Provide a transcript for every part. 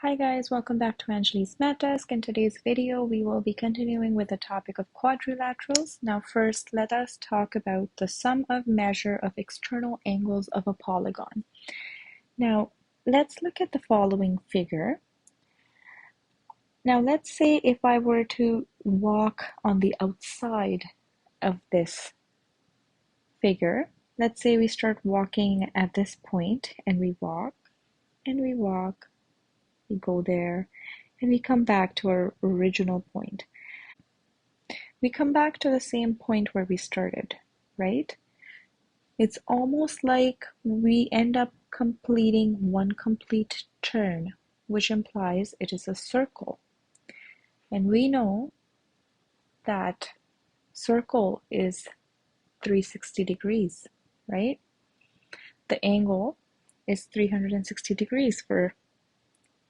Hi guys, welcome back to Angeli's Math Desk. In today's video, we will be continuing with the topic of quadrilaterals. Now first, let us talk about the sum of measure of external angles of a polygon. Now, let's look at the following figure. Now let's say if I were to walk on the outside of this figure, let's say we start walking at this point and we walk and we walk. We go there, and we come back to our original point. We come back to the same point where we started, right? It's almost like we end up completing one complete turn, which implies it is a circle. And we know that circle is 360 degrees, right? The angle is 360 degrees for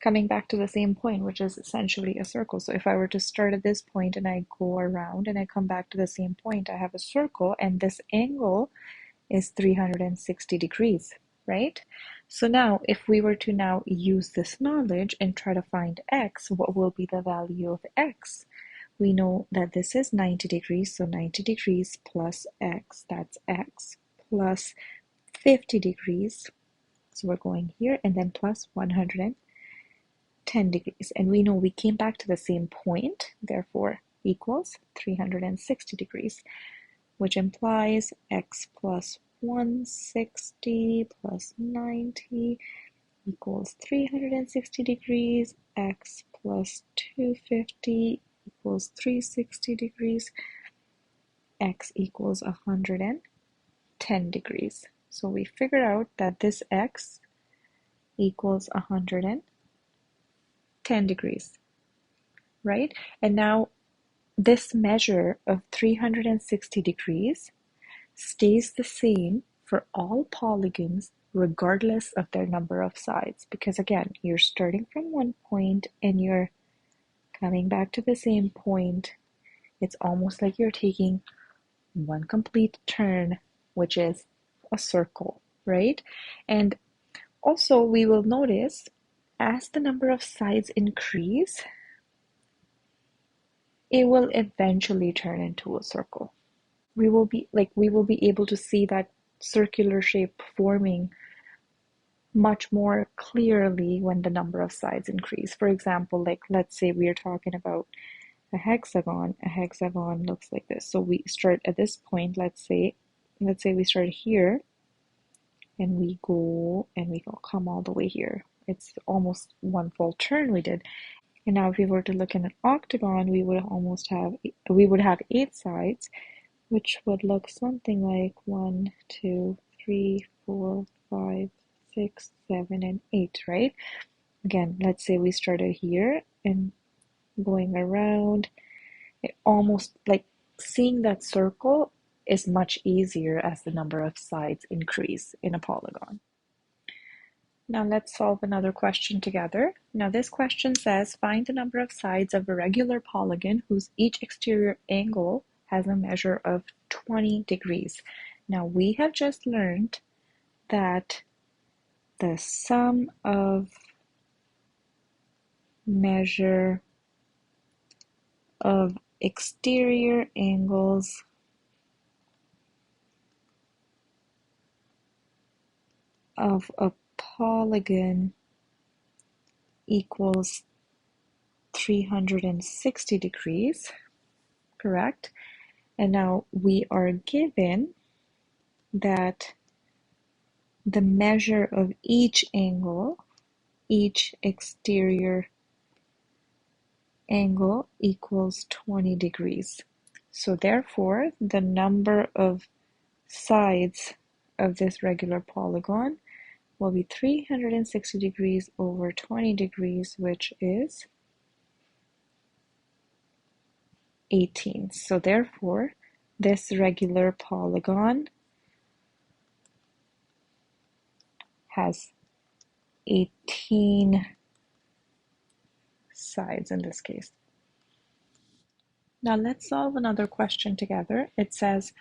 coming back to the same point, which is essentially a circle. So if I were to start at this point and I go around and I come back to the same point, I have a circle, and this angle is 360 degrees, right? So now if we were to now use this knowledge and try to find x, what will be the value of x? We know that this is 90 degrees, so 90 degrees plus x, that's x, plus 50 degrees, so we're going here, and then plus 110 degrees, and we know we came back to the same point, therefore equals 360 degrees, which implies x plus 160 plus 90 equals 360 degrees, x plus 250 equals 360 degrees, x equals 110 degrees. So we figured out that this x equals 110 degrees, right? And now this measure of 360 degrees stays the same for all polygons regardless of their number of sides, because again, you're starting from one point and you're coming back to the same point. It's almost like you're taking one complete turn, which is a circle, right? And also we will notice as the number of sides increase, it will eventually turn into a circle. We will be able to see that circular shape forming much more clearly when the number of sides increase. For example, like let's say we are talking about a hexagon. A hexagon looks like this. So we start at this point, let's say we start here and we go and we come all the way here. It's almost one full turn we did. And now if we were to look at an octagon, we would have 8 sides, which would look something like 1, 2, 3, 4, 5, 6, 7, and 8, right? Again, let's say we started here and going around. It almost like seeing that circle is much easier as the number of sides increase in a polygon. Now let's solve another question together. Now this question says, find the number of sides of a regular polygon whose each exterior angle has a measure of 20 degrees. Now we have just learned that the sum of measure of exterior angles of a polygon equals 360 degrees, correct? And now we are given that the measure of each angle, each exterior angle equals 20 degrees. So therefore, the number of sides of this regular polygon will be 360 degrees over 20 degrees, which is 18. So therefore, this regular polygon has 18 sides in this case. Now let's solve another question together. It says,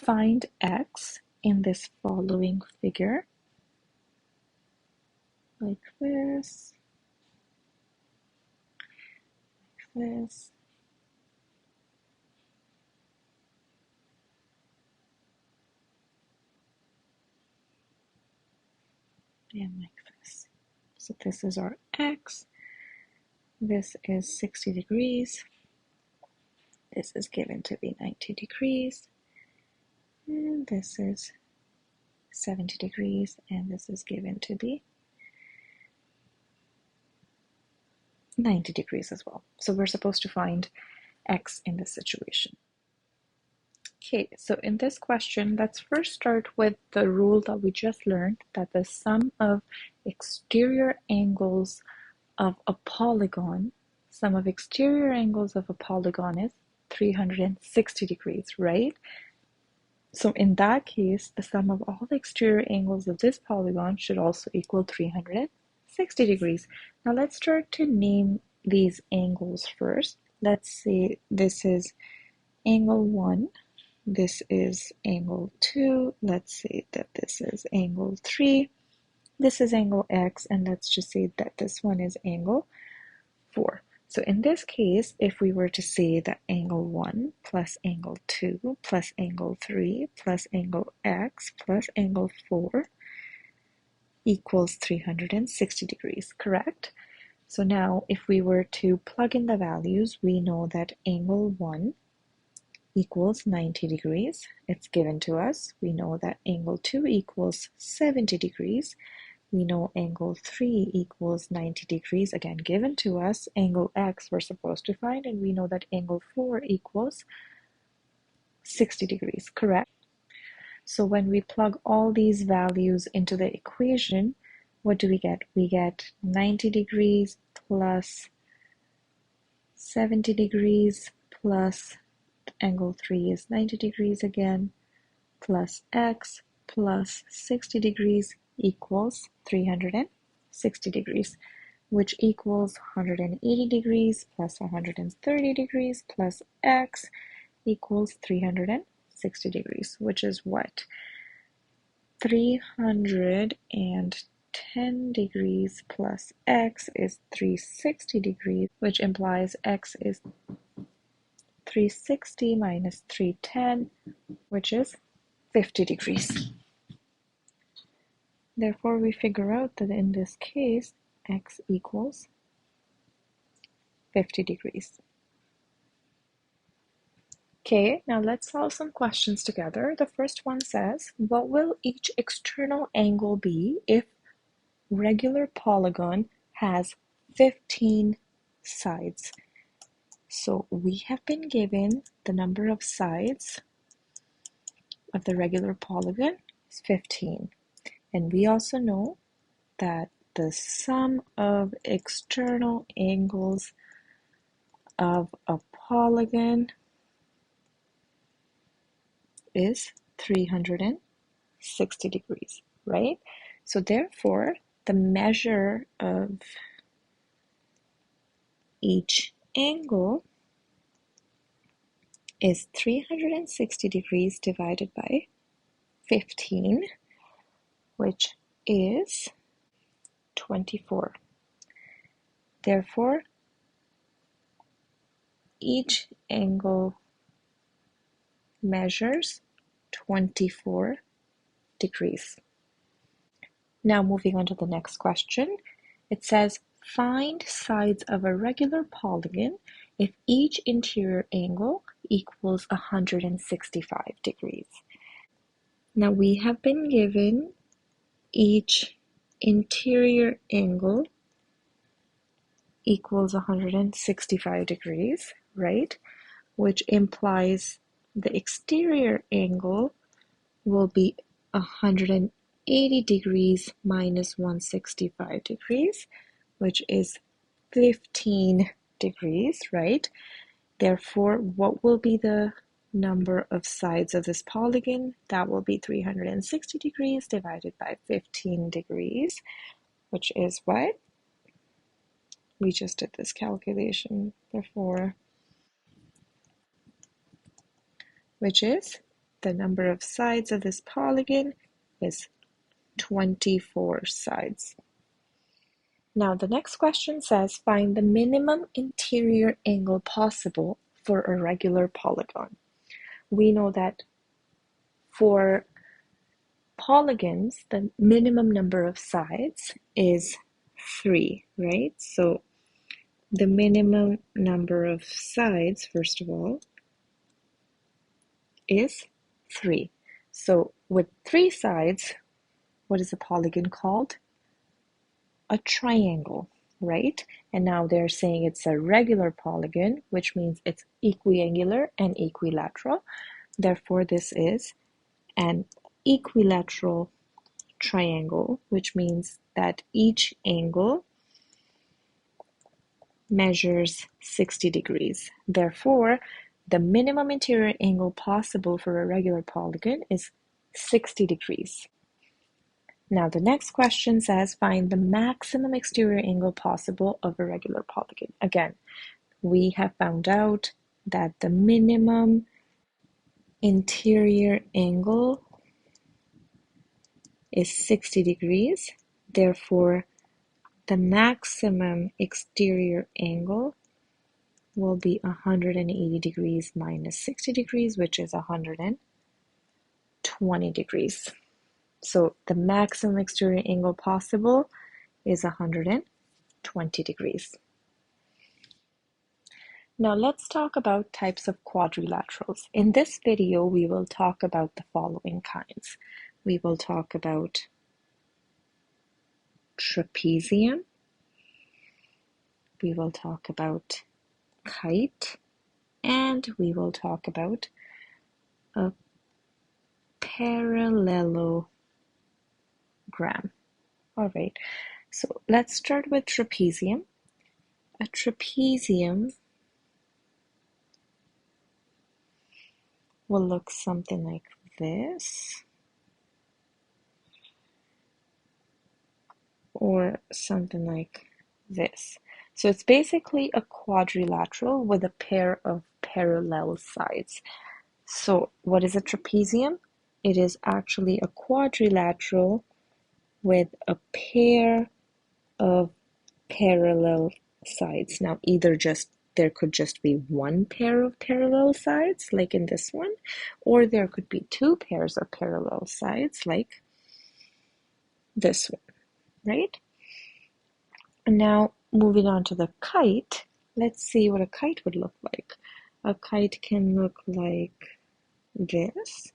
find x in this following figure, like this. this, and like this. So this is our x. This is 60 degrees. This is given to be 90 degrees. And this is 70 degrees. And this is given to be 90 degrees as well. So we're supposed to find x in this situation. Okay, so in this question, let's first start with the rule that we just learned, that the sum of exterior angles of a polygon, sum of exterior angles of a polygon is 360 degrees, right? So in that case, the sum of all the exterior angles of this polygon should also equal 360 degrees. Now let's start to name these angles first. Let's say this is angle 1. This is angle 2. Let's say that this is angle 3. This is angle x, and let's just say that this one is angle 4. So in this case, if we were to say that angle 1 plus angle 2 plus angle 3 plus angle x plus angle 4 equals 360 degrees, correct? So now if we were to plug in the values, we know that angle 1 equals 90 degrees. It's given to us. We know that angle 2 equals 70 degrees. We know angle 3 equals 90 degrees, again given to us. Angle x we're supposed to find, and we know that angle 4 equals 60 degrees, correct? So when we plug all these values into the equation, what do we get? We get 90 degrees plus 70 degrees plus angle 3 is 90 degrees again, plus x plus 60 degrees equals 360 degrees, which equals 180 degrees plus 130 degrees plus x equals 360 degrees, which is what? 310 degrees plus x is 360 degrees, which implies x is 360 minus 310, which is 50 degrees. Therefore, we figure out that in this case, x equals 50 degrees. Okay, now let's solve some questions together. The first one says, what will each external angle be if regular polygon has 15 sides? So we have been given the number of sides of the regular polygon is 15. And we also know that the sum of external angles of a polygon is 360 degrees, right? So therefore, the measure of each angle is 360 degrees divided by 15, which is 24. Therefore, each angle measures 24 degrees. Now moving on to the next question. It says, find sides of a regular polygon if each interior angle equals 165 degrees. Now we have been given each interior angle equals 165 degrees, right? Which implies the exterior angle will be 180 degrees minus 165 degrees, which is 15 degrees, right? Therefore, what will be the number of sides of this polygon? That will be 360 degrees divided by 15 degrees, which is what? We just did this calculation before, which is the number of sides of this polygon is 24 sides. Now the next question says, find the minimum interior angle possible for a regular polygon. We know that for polygons, the minimum number of sides is 3, right? So the minimum number of sides, first of all, is 3. So with 3 sides, what is a polygon called? A triangle, right? And now they're saying it's a regular polygon, which means it's equiangular and equilateral. Therefore, this is an equilateral triangle, which means that each angle measures 60 degrees. Therefore, the minimum interior angle possible for a regular polygon is 60 degrees. Now the next question says, find the maximum exterior angle possible of a regular polygon. Again, we have found out that the minimum interior angle is 60 degrees. Therefore, the maximum exterior angle will be 180 degrees minus 60 degrees, which is 120 degrees. So the maximum exterior angle possible is 120 degrees. Now let's talk about types of quadrilaterals. In this video, we will talk about the following kinds. We will talk about trapezium. We will talk about kite. And we will talk about a parallelogram. All right, so let's start with trapezium. A trapezium will look something like this, or something like this. So it's basically a quadrilateral with a pair of parallel sides. So what is a trapezium? It is actually a quadrilateral with a pair of parallel sides. Now there could just be one pair of parallel sides, like in this one, or there could be 2 pairs of parallel sides, like this one, right? And now moving on to the kite, let's see what a kite would look like. A kite can look like this,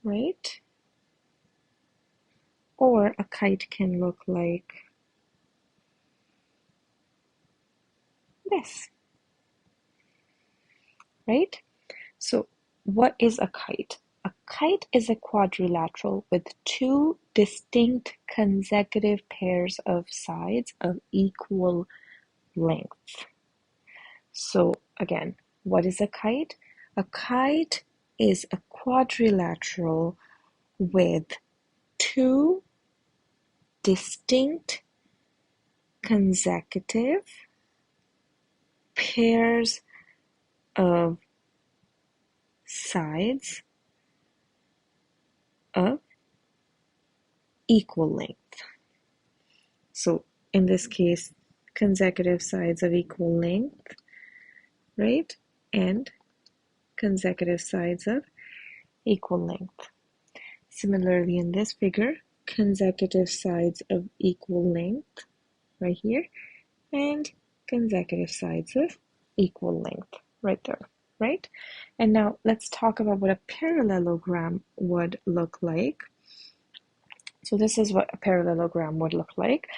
right? Or a kite can look like this, right? So what is a kite? A kite is a quadrilateral with 2 distinct consecutive pairs of sides of equal length. So again, what is a kite? A kite is a quadrilateral with 2 distinct consecutive pairs of sides of equal length. So in this case, consecutive sides of equal length, right? And consecutive sides of equal length. Similarly, in this figure, consecutive sides of equal length right here, and consecutive sides of equal length right there, right? And now let's talk about what a parallelogram would look like. So this is what a parallelogram would look like.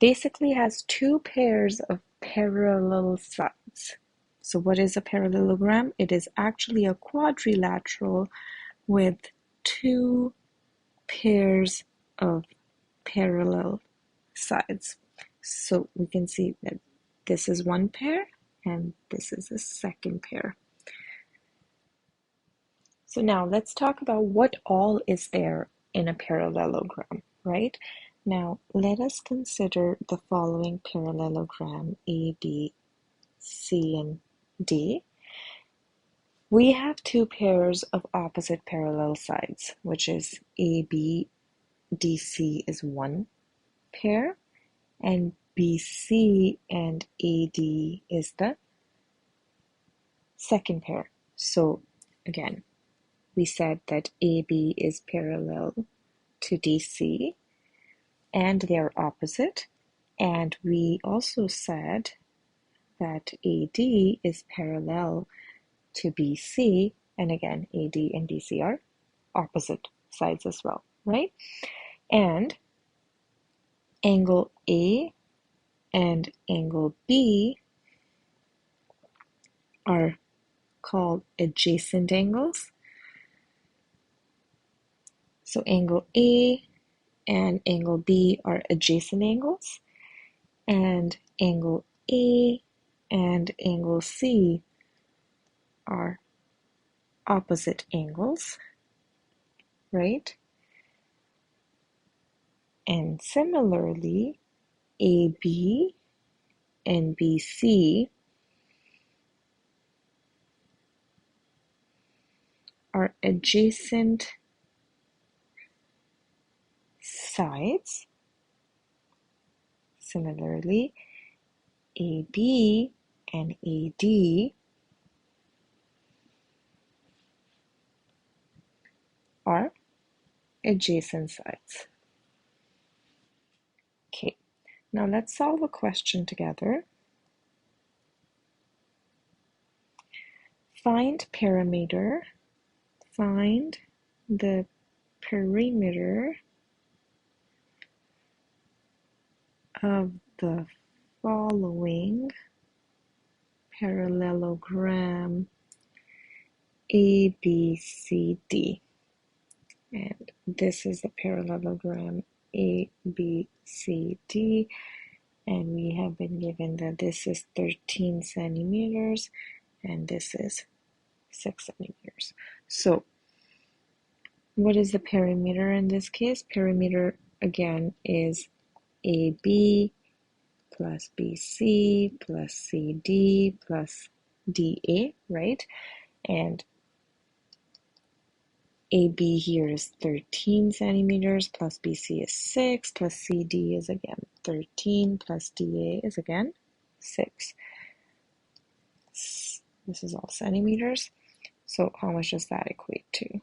Basically has 2 pairs of parallel sides. So what is a parallelogram? It is actually a quadrilateral with 2 pairs of parallel sides. So we can see that this is one pair and this is a second pair. So now let's talk about what all is there in a parallelogram, right? Now let us consider the following parallelogram A, B, C, and D. We have 2 pairs of opposite parallel sides, which is AB, DC is one pair, and BC and AD is the second pair. So again, we said that AB is parallel to DC and they are opposite. And we also said that AD is parallel to BC, and again, AD and BC are opposite sides as well, right? And angle A and angle B are called adjacent angles. So angle A and angle B are adjacent angles, and angle A and angle C are opposite angles, right? And similarly, AB and BC are adjacent sides. Similarly, AB and AD are adjacent sides. Okay, now let's solve a question together. Find perimeter. Find the perimeter of the following parallelogram ABCD. And this is the parallelogram ABCD, and we have been given that this is 13 centimeters and this is 6 centimeters. So what is the perimeter in this case? Perimeter again is AB plus BC plus CD plus DA, right? And AB here is 13 centimeters plus BC is 6 plus CD is again 13 plus DA is again 6. This is all centimeters. So how much does that equate to?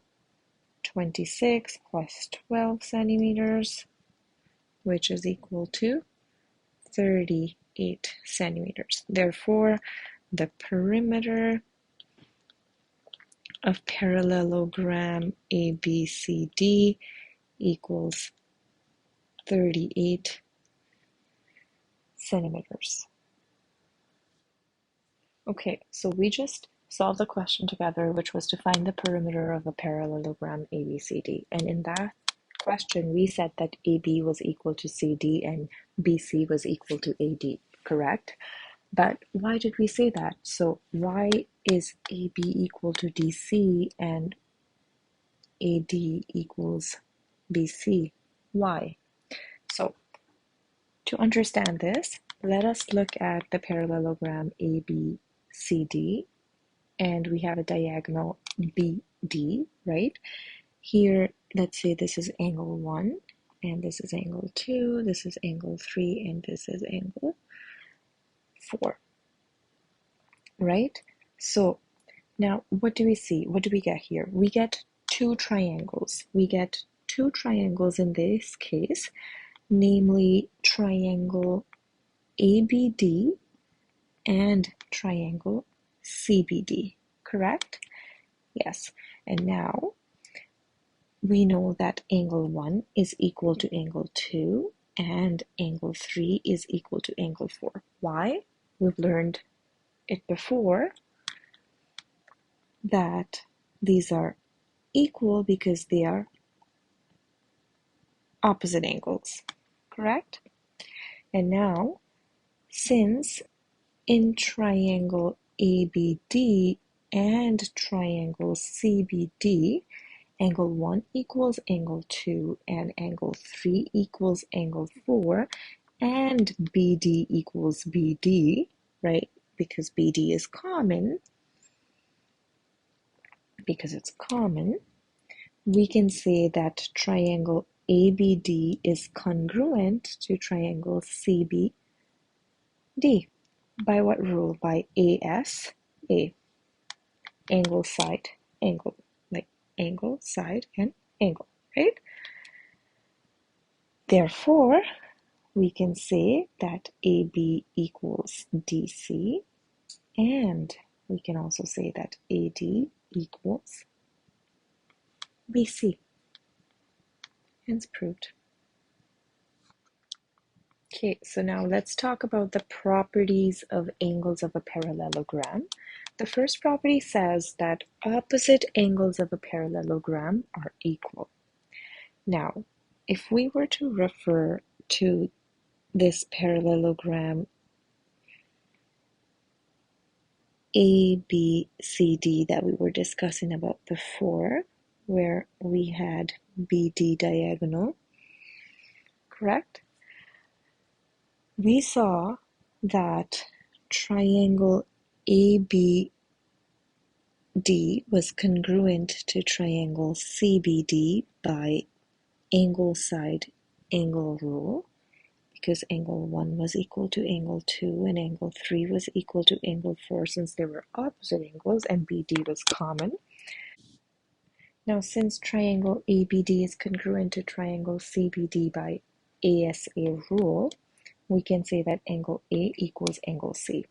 26 plus 12 centimeters, which is equal to 38 centimeters. Therefore, the perimeter of parallelogram ABCD equals 38 centimeters. Okay, so we just solved the question together, which was to find the perimeter of a parallelogram ABCD. And in that question, we said that AB was equal to CD and BC was equal to AD, correct? But why did we say that? So why is AB equal to DC and AD equals BC? Why? So to understand this, let us look at the parallelogram ABCD, and we have a diagonal BD, right? Here, let's say this is angle 1, and this is angle 2, this is angle 3, and this is angle 4, right? So now what do we see? What do we get here? We get two triangles. We get two triangles in this case, namely triangle ABD and triangle CBD, correct? Yes. And now we know that angle 1 is equal to angle 2 and angle 3 is equal to angle 4. Why? We've learned it before that these are equal because they are opposite angles, correct? And now, since in triangle ABD and triangle CBD, angle 1 equals angle 2 and angle 3 equals angle 4 and BD equals BD, right? Because BD is common, because it's common, we can say that triangle ABD is congruent to triangle CBD. By what rule? By ASA, angle, side, angle, like angle, side, and angle, right? Therefore, we can say that AB equals DC, and we can also say that AD equals BC. Hence proved. Okay, so now let's talk about the properties of angles of a parallelogram. The first property says that opposite angles of a parallelogram are equal. Now, if we were to refer to this parallelogram ABCD that we were discussing about before, where we had BD diagonal, correct? We saw that triangle ABD was congruent to triangle CBD by angle, side, angle rule, because angle 1 was equal to angle 2 and angle 3 was equal to angle 4 since they were opposite angles and BD was common. Now, since triangle ABD is congruent to triangle CBD by ASA rule, we can say that angle A equals angle C.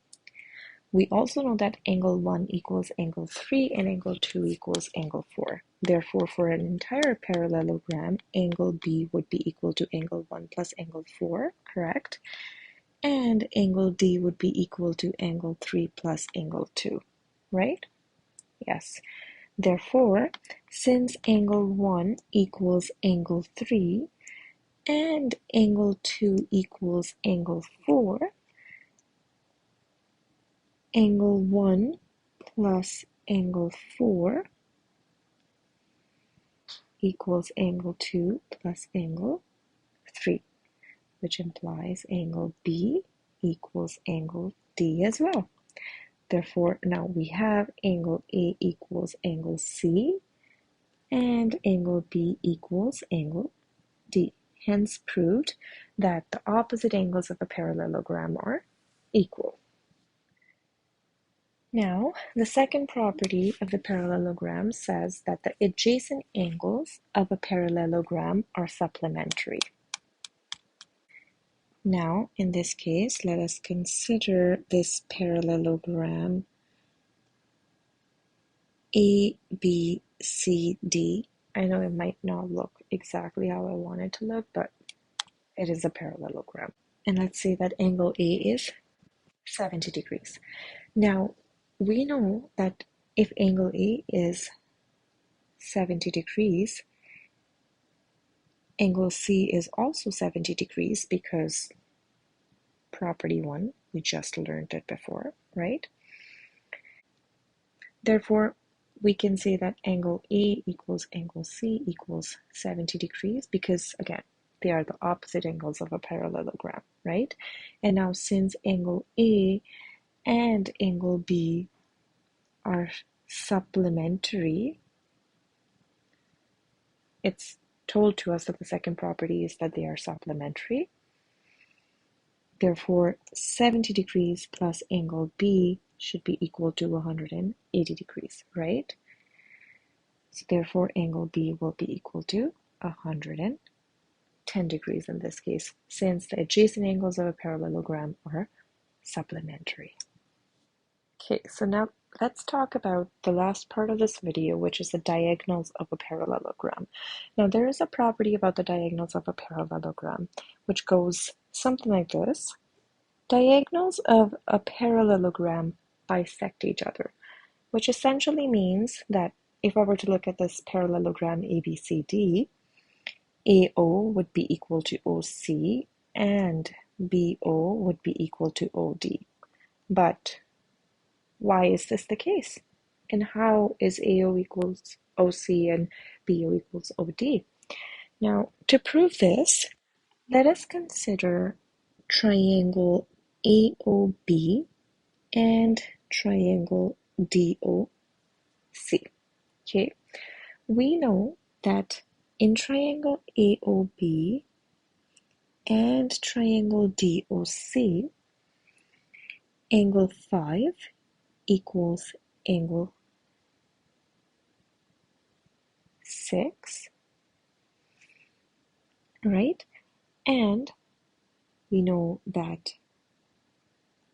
We also know that angle 1 equals angle 3 and angle 2 equals angle 4. Therefore, for an entire parallelogram, angle B would be equal to angle 1 plus angle 4, correct? And angle D would be equal to angle 3 plus angle 2, right? Yes. Therefore, since angle 1 equals angle 3 and angle 2 equals angle 4, angle 1 plus angle 4 equals angle 2 plus angle 3, which implies angle B equals angle D as well. Therefore, now we have angle A equals angle C and angle B equals angle D. Hence proved that the opposite angles of a parallelogram are equal. Now, the second property of the parallelogram says that the adjacent angles of a parallelogram are supplementary. Now, in this case, let us consider this parallelogram ABCD. I know it might not look exactly how I want it to look, but it is a parallelogram. And let's say that angle A is 70 degrees. Now, we know that if angle A is 70 degrees, angle C is also 70 degrees because property 1, we just learned it before, right? Therefore, we can say that angle A equals angle C equals 70 degrees because, again, they are the opposite angles of a parallelogram, right? And now since angle A and angle B are supplementary, it's told to us that the second property is that they are supplementary. Therefore, 70 degrees plus angle B should be equal to 180 degrees, right? So therefore, angle B will be equal to 110 degrees in this case, since the adjacent angles of a parallelogram are supplementary. Okay, so now let's talk about the last part of this video, which is the diagonals of a parallelogram. Now, there is a property about the diagonals of a parallelogram, which goes something like this. Diagonals of a parallelogram bisect each other, which essentially means that if I were to look at this parallelogram ABCD, AO would be equal to OC and BO would be equal to OD. But why is this the case? And how is AO equals OC and BO equals OD? Now, to prove this, let us consider triangle AOB and triangle DOC. Okay, we know that In triangle AOB and triangle DOC, angle 5 equals angle 6, right? And we know that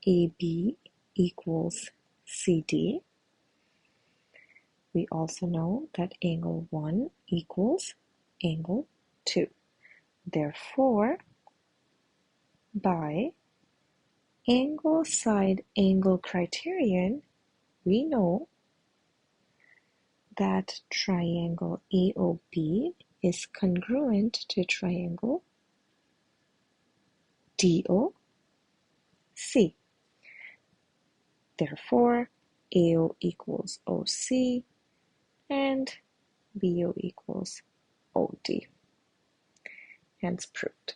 AB equals CD. We also know that angle 1 equals angle 2. Therefore, by angle side angle criterion, we know that triangle AOB is congruent to triangle DOC. Therefore, AO equals OC and BO equals OD. Hence proved.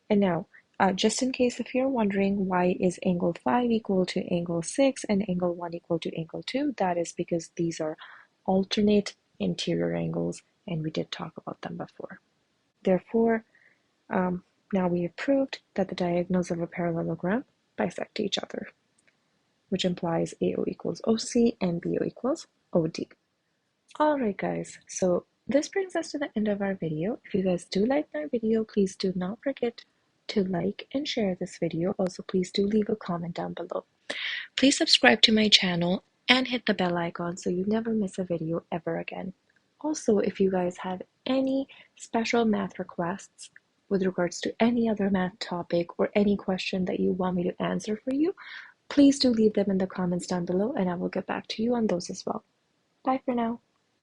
And now, just in case if you're wondering why is angle 5 equal to angle 6 and angle 1 equal to angle 2, that is because these are alternate interior angles, and we did talk about them before. Therefore, now we have proved that the diagonals of a parallelogram bisect each other, which implies AO equals OC and BO equals OD. Alright guys, so this brings us to the end of our video. If you guys do like my video, please do not forget to like and share this video. Also, please do leave a comment down below. Please subscribe to my channel and hit the bell icon so you never miss a video ever again. Also, if you guys have any special math requests with regards to any other math topic or any question that you want me to answer for you, please do leave them in the comments down below and I will get back to you on those as well. Bye for now.